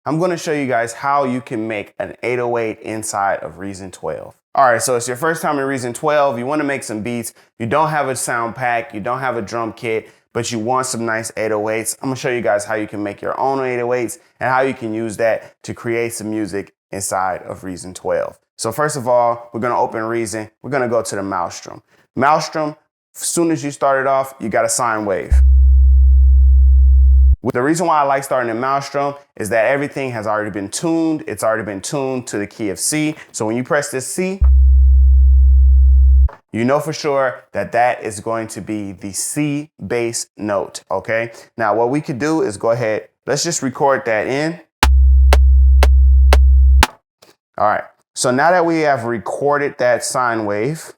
I'm going to show you guys how you can make an 808 inside of Reason 12. All right, so it's your first time in Reason 12. You want to make some beats. You don't have a sound pack. You don't have a drum kit, but you want some nice 808s. I'm going to show you guys how you can make your own 808s and how you can use that to create some music inside of Reason 12. So first of all, we're going to open Reason. We're going to go to the Maelstrom. Maelstrom, as soon as you start it off, you got a sine wave. The reason why I like starting in Malstrom is that everything has already been tuned. It's already been tuned to the key of C. So when you press this C, you know for sure that that is going to be the C bass note, okay? Now what we could do is go ahead, let's just record that in. All right, so now that we have recorded that sine wave,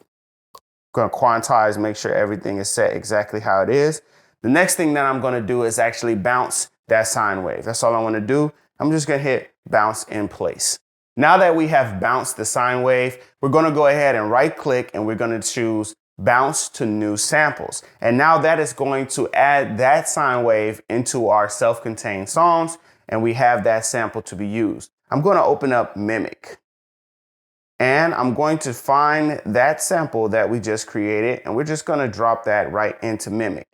I'm gonna quantize, make sure everything is set exactly how it is. The next thing that I'm going to do is actually bounce that sine wave. That's all I want to do. I'm just going to hit bounce in place. Now that we have bounced the sine wave, we're going to go ahead and right click and we're going to choose bounce to new samples. And now that is going to add that sine wave into our self-contained songs, and we have that sample to be used. I'm going to open up Mimic. And I'm going to find that sample that we just created, and we're just going to drop that right into Mimic.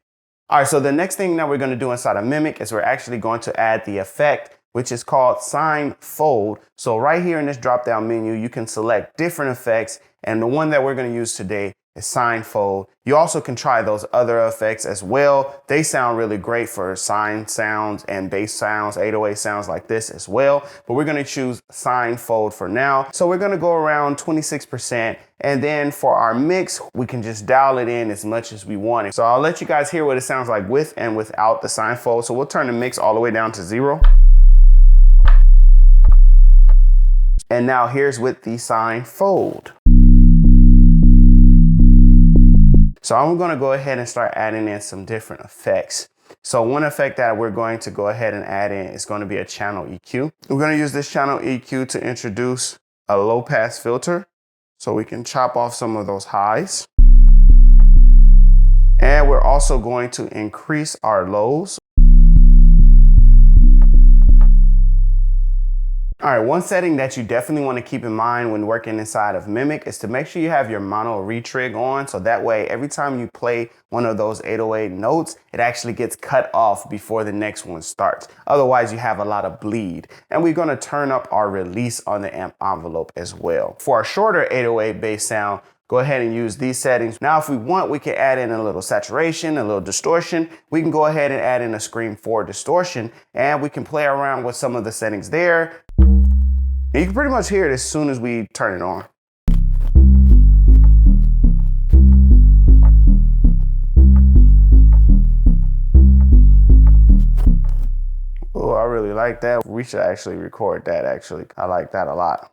All right, so the next thing that we're going to do inside of Mimic is we're actually going to add the effect, which is called sine fold. So right here in this drop down menu, you can select different effects, and the one that we're going to use today is sine fold. You also can try those other effects as well. They sound really great for sine sounds and bass sounds, 808 sounds like this as well. But we're going to choose sine fold for now. So we're going to go around 26%. And then for our mix, we can just dial it in as much as we want it. So I'll let you guys hear what it sounds like with and without the sine fold. So we'll turn the mix all the way down to 0. And now here's with the sine fold. So I'm going to go ahead and start adding in some different effects. So one effect that we're going to go ahead and add in is going to be a channel EQ. We're going to use this channel EQ to introduce a low pass filter so we can chop off some of those highs. And we're also going to increase our lows. All right, one setting that you definitely want to keep in mind when working inside of Mimic is to make sure you have your mono retrig on, so that way every time you play one of those 808 notes, it actually gets cut off before the next one starts. Otherwise, you have a lot of bleed. And we're going to turn up our release on the amp envelope as well. For a shorter 808 bass sound, go ahead and use these settings. Now, if we want, we can add in a little saturation, a little distortion. We can go ahead and add in a Scream 4 distortion, and we can play around with some of the settings there. And you can pretty much hear it as soon as we turn it on. Oh, I really like that. We should actually record that, actually. I like that a lot.